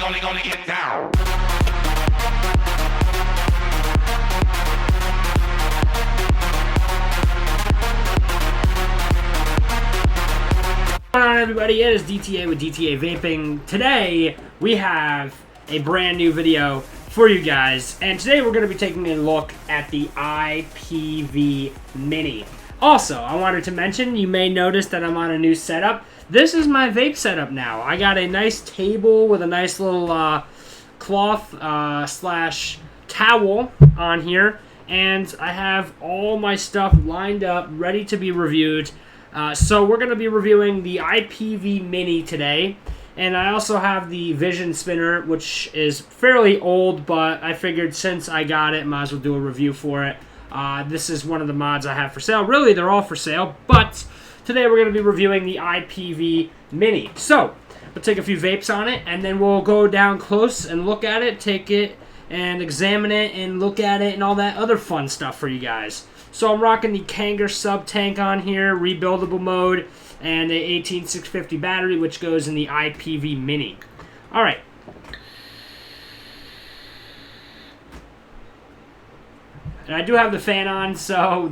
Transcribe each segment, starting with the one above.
gonna get down. What's going on, everybody? It is DTA with DTA Vaping. Today we have a brand new video for you guys, and today we're going to be taking a look at the IPV Mini. Also, I wanted to mention, you may notice that I'm on a new setup. This is my vape setup now. I got a nice table with a nice little cloth slash towel on here, and I have all my stuff lined up, ready to be reviewed. So we're going to be reviewing the IPV Mini today, and I also have the Vision Spinner, which is fairly old, but I figured since I got it, might as well do a review for it. This is one of the mods I have for sale. Really, they're all for sale, but today we're going to be reviewing the IPV Mini. So, we'll take a few vapes on it, and then we'll go down close and look at it, take it, and examine it, and look at it, and all that other fun stuff for you guys. So I'm rocking the Kanger sub tank on here, rebuildable mode, and a 18650 battery, which goes in the IPV Mini. All right. And I do have the fan on, so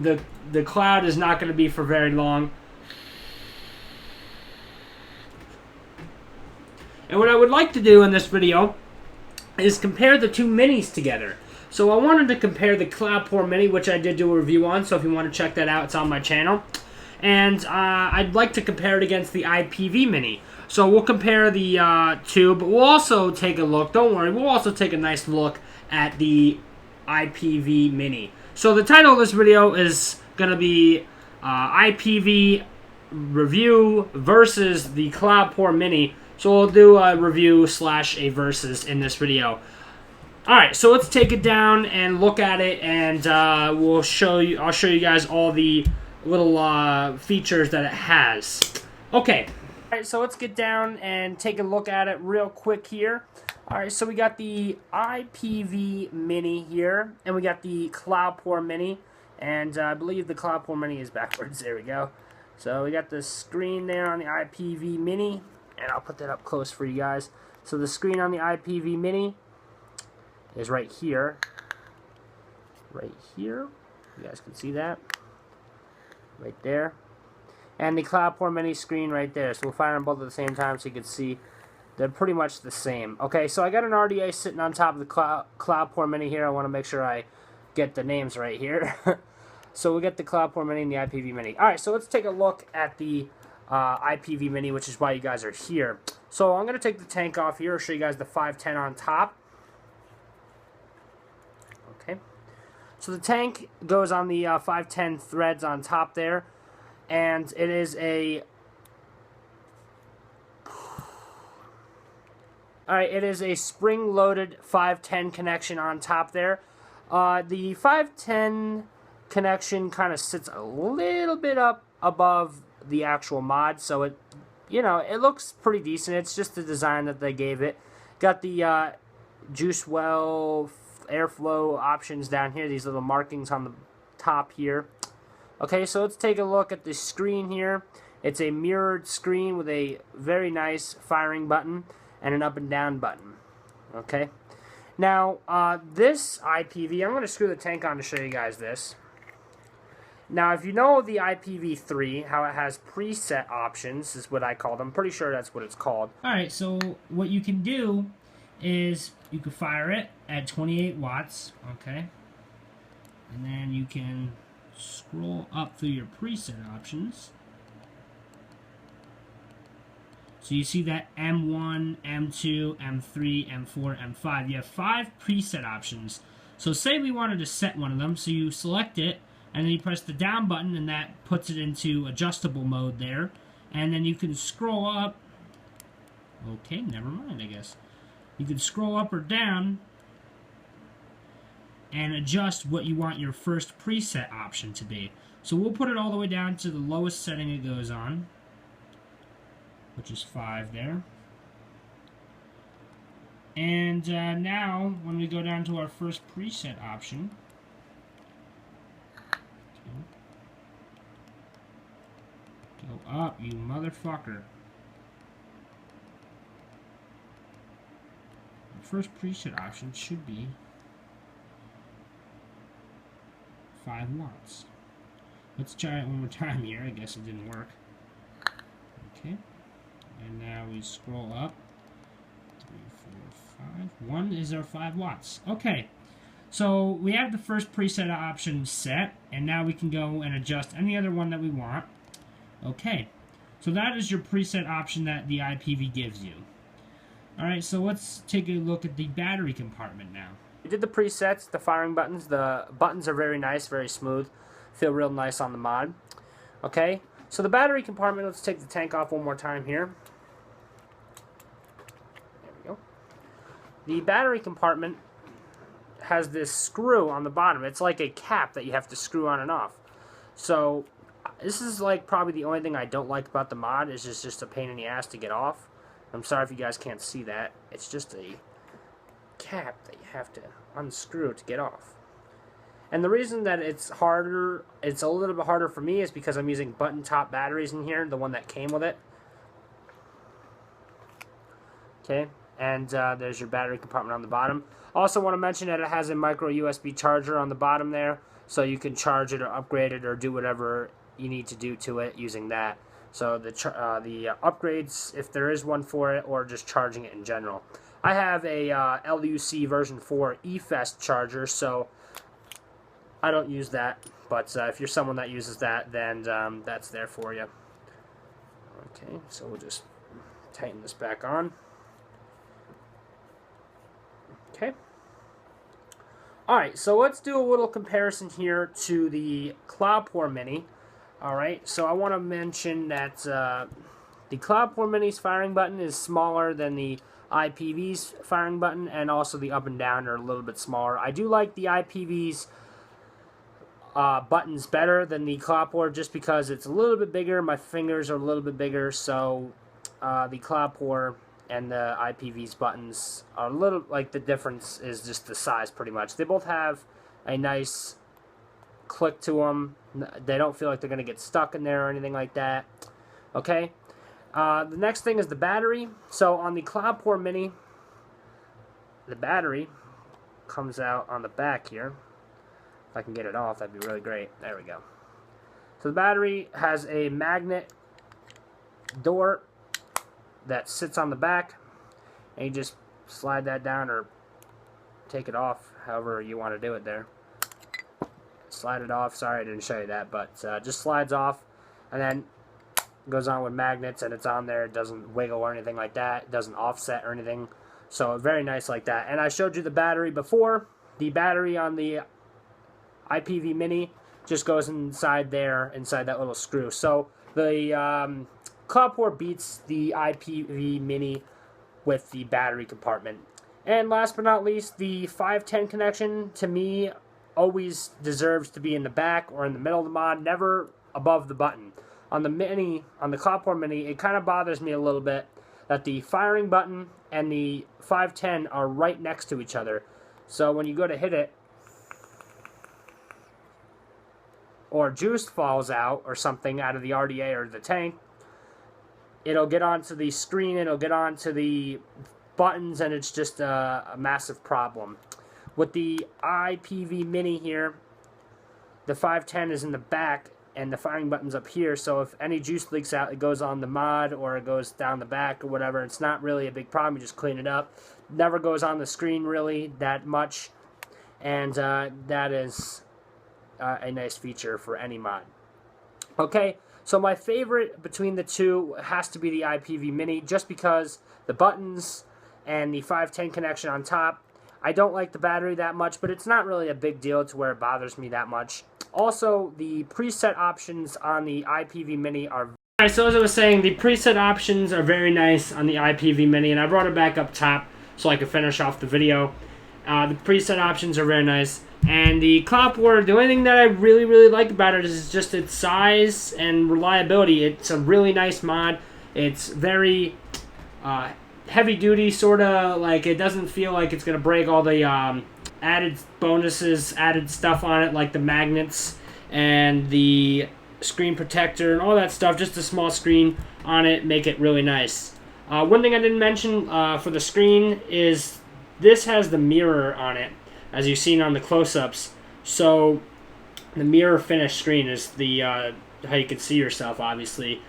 the cloud is not going to be for very long. And what I would like to do in this video is compare the two minis together. So I wanted to compare the Cloudpore Mini, which I did do a review on, so if you want to check that out, it's on my channel. And I'd like to compare it against the IPV Mini. So we'll compare the two, but we'll also take a look, don't worry, we'll also take a nice look at the IPV Mini. So the title of this video is going to be IPV Review versus the Cloudpore Mini. So we'll do a review slash a versus in this video. Alright, so let's take it down and look at it, and I'll show you guys all the little features that it has. Okay. Alright, so let's get down and take a look at it real quick here. Alright, so we got the IPV Mini here, and we got the Cloudpore Mini, and I believe the Cloudpore Mini is backwards. There we go. So we got the screen there on the IPV Mini, and I'll put that up close for you guys. So the screen on the IPV Mini is right here. Right here. You guys can see that. Right there. And the Cloudpore Mini screen right there. So we'll fire them both at the same time so you can see they're pretty much the same. Okay, so I got an RDA sitting on top of the Cloudpore Mini here. I want to make sure I get the names right here. So we'll get the Cloudpore Mini and the IPV Mini. Alright, so let's take a look at the IPV Mini, which is why you guys are here. So I'm going to take the tank off here. I'll show you guys the 510 on top. Okay. So the tank goes on the 510 threads on top there. And it is a... Alright, it is a spring-loaded 510 connection on top there. The 510 connection kind of sits a little bit up above the actual mod, so it, you know, it looks pretty decent. It's just the design that they gave it. Got the juice well airflow options down here, these little markings on the top here. Okay, so let's take a look at the screen here. It's a mirrored screen with a very nice firing button and an up and down button. Okay, now this IPV, I'm going to screw the tank on to show you guys this. Now, if you know the IPv3, how it has preset options, is what I call them. I'm pretty sure that's what it's called. Alright, so what you can do is you can fire it at 28 watts, okay? And then you can scroll up through your preset options. So you see that M1, M2, M3, M4, M5. You have 5 preset options. So say we wanted to set one of them, so you select it, and then you press the down button, and that puts it into adjustable mode there. And then you can scroll up. Okay, never mind, I guess. You can scroll up or down and adjust what you want your first preset option to be. So we'll put it all the way down to the lowest setting it goes on, which is 5 there. And now, when we go down to our first preset option, go up, you motherfucker. the first preset option should be 5 watts. Let's try it one more time here. I guess it didn't work. Okay. And now we scroll up. 3, 4, 5. 1 is our 5 watts. Okay. So we have the first preset option set, and now we can go and adjust any other one that we want. Okay. So that is your preset option that the IPV gives you. Alright, so let's take a look at the battery compartment now. We did the presets, the firing buttons. The buttons are very nice, very smooth. Feel real nice on the mod. Okay, so the battery compartment, let's take the tank off one more time here. There we go. The battery compartment has this screw on the bottom. It's like a cap that you have to screw on and off. So this is like probably the only thing I don't like about the mod, is it's just a pain in the ass to get off. I'm sorry if you guys can't see that. It's just a cap that you have to unscrew to get off. And the reason that it's harder, it's a little bit harder for me, is because I'm using button top batteries in here, the one that came with it. Okay, and there's your battery compartment on the bottom. Also want to mention that it has a micro USB charger on the bottom there, so you can charge it or upgrade it or do whatever you need to do to it using that. So the upgrades, if there is one for it, or just charging it in general. I have a LUC version 4 eFest charger, so I don't use that, but if you're someone that uses that, then that's there for you. Okay, so we'll just tighten this back on. Okay. Alright, so let's do a little comparison here to the Cloudpore Mini. Alright, so I want to mention that the Cloudpore Mini's firing button is smaller than the IPV's firing button, and also the up and down are a little bit smaller. I do like the IPV's buttons better than the Cloudpore, just because it's a little bit bigger. My fingers are a little bit bigger, so the Cloudpore and the IPV's buttons are a little, like, the difference is just the size pretty much. They both have a nice click to them. They don't feel like they're going to get stuck in there or anything like that. Okay. The next thing is the battery. So on the Cloudpore Mini, the battery comes out on the back here. If I can get it off, that'd be really great. There we go. So the battery has a magnet door that sits on the back, and you just slide that down or take it off, however you want to do it there. Slide it off. Sorry I didn't show you that, but just slides off, and then goes on with magnets, and it's on there. It doesn't wiggle or anything like that. It doesn't offset or anything. So very nice like that. And I showed you the battery before. The battery on the IPV Mini just goes inside there, inside that little screw. So the Cloudpore beats the IPV Mini with the battery compartment. And last but not least, the 510 connection, to me, always deserves to be in the back or in the middle of the mod, never above the button. On the Mini, on the Cloudpore Mini, it kind of bothers me a little bit that the firing button and the 510 are right next to each other. So when you go to hit it, or juice falls out or something out of the RDA or the tank, it'll get onto the screen, it'll get onto the buttons, and it's just a massive problem. With the IPV Mini here, the 510 is in the back, and the firing button's up here, so if any juice leaks out, it goes on the mod, or it goes down the back, or whatever. It's not really a big problem, you just clean it up. Never goes on the screen, really, that much, and that is a nice feature for any mod. Okay, so my favorite between the two has to be the IPV Mini, just because the buttons and the 510 connection on top. I don't like the battery that much, but it's not really a big deal to where it bothers me that much. Also, the preset options on the IPV Mini are... Alright, so as I was saying, the preset options are very nice on the IPV Mini, and I brought it back up top so I could finish off the video. The preset options are very nice. And the Cloudpore, the only thing that I really, really like about it is just its size and reliability. It's a really nice mod. It's very heavy duty, sort of, like it doesn't feel like it's going to break all the added bonuses, added stuff on it, like the magnets and the screen protector and all that stuff. Just a small screen on it, make it really nice. One thing I didn't mention for the screen is this has the mirror on it, as you've seen on the close-ups. So the mirror finish screen is the how you can see yourself, obviously,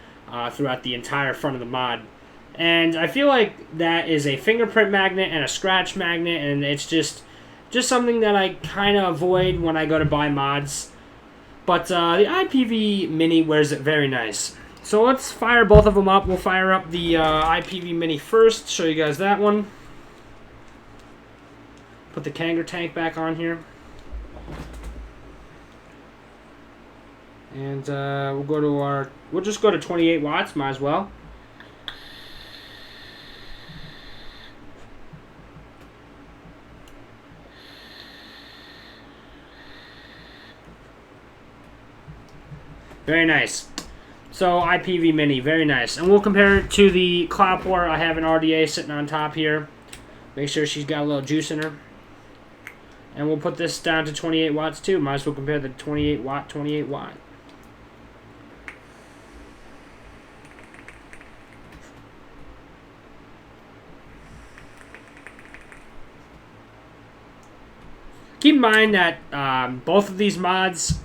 throughout the entire front of the mod. And I feel like that is a fingerprint magnet and a scratch magnet, and it's just something that I kind of avoid when I go to buy mods. But the IPV Mini wears it very nice. So let's fire both of them up. We'll fire up the IPV Mini first, show you guys that one. Put the Kanger tank back on here. And we'll just go to 28 watts, might as well. Very nice. So IPV Mini, very nice. And we'll compare it to the Cloudport. I have an RDA sitting on top here. Make sure she's got a little juice in her. And we'll put this down to 28 watts too. Might as well compare the 28 watt, 28 watt. Keep in mind that both of these mods,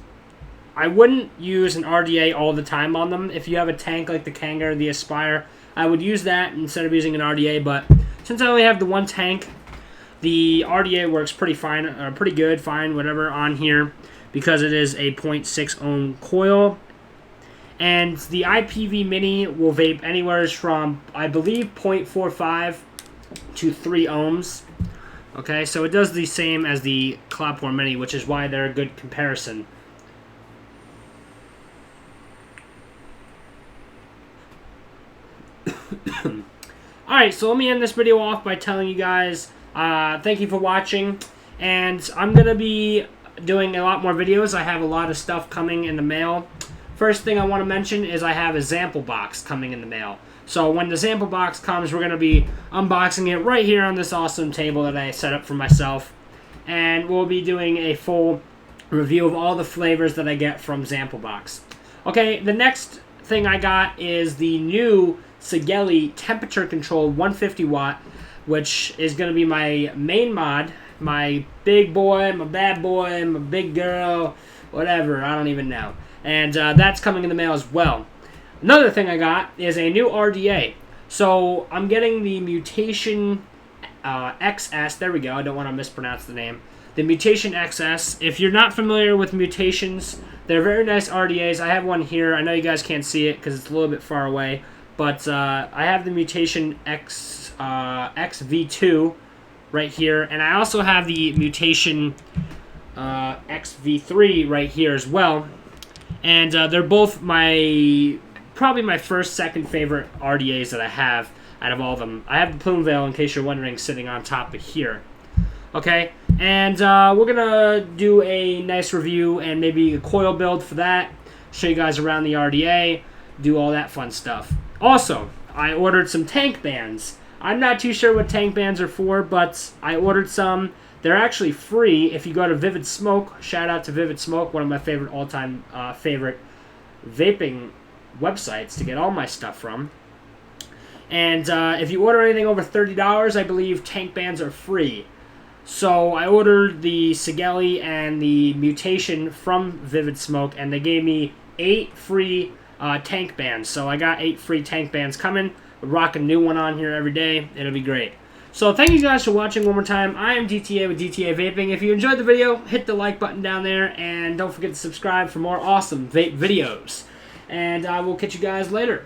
I wouldn't use an RDA all the time on them. If you have a tank like the Kanger or the Aspire, I would use that instead of using an RDA. But since I only have the one tank, the RDA works pretty fine, or pretty good, fine, whatever, on here because it is a 0.6 ohm coil. And the IPV Mini will vape anywhere from, I believe, 0.45 to 3 ohms. Okay, so it does the same as the Cloudport Mini, which is why they're a good comparison. Alright, so let me end this video off by telling you guys thank you for watching, and I'm going to be doing a lot more videos. I have a lot of stuff coming in the mail. First thing I want to mention is I have a sample box coming in the mail. So when the sample box comes, we're going to be unboxing it right here on this awesome table that I set up for myself, and we'll be doing a full review of all the flavors that I get from sample box. Okay, the next thing I got is the new Sigeli temperature controlled 150 watt, which is going to be my main mod, my big boy, my bad boy, my big girl, whatever, I don't even know. And that's coming in the mail as well. Another thing I got is a new RDA. So I'm getting the Mutation XS, there we go, I don't want to mispronounce the name. The Mutation XS. If you're not familiar with Mutations, they're very nice RDAs. I have one here. I know you guys can't see it because it's a little bit far away. But I have the Mutation XV2 right here. And I also have the Mutation XV3 right here as well. And they're both probably my second favorite RDAs that I have out of all of them. I have the Plume Veil, in case you're wondering, sitting on top of here. Okay, and we're going to do a nice review and maybe a coil build for that. Show you guys around the RDA, do all that fun stuff. Also, I ordered some tank bands. I'm not too sure what tank bands are for, but I ordered some. They're actually free if you go to Vivid Smoke. Shout out to Vivid Smoke, one of my favorite all-time favorite vaping websites to get all my stuff from. And if you order anything over $30, I believe tank bands are free. So I ordered the Sigeli and the Mutation from Vivid Smoke, and they gave me 8 free tank bands. So I got 8 free tank bands coming. We'll rock a new one on here every day. It'll be great. So thank you guys for watching one more time. I am DTA with DTA Vaping. If you enjoyed the video, hit the like button down there, and don't forget to subscribe for more awesome vape videos. And I will catch you guys later.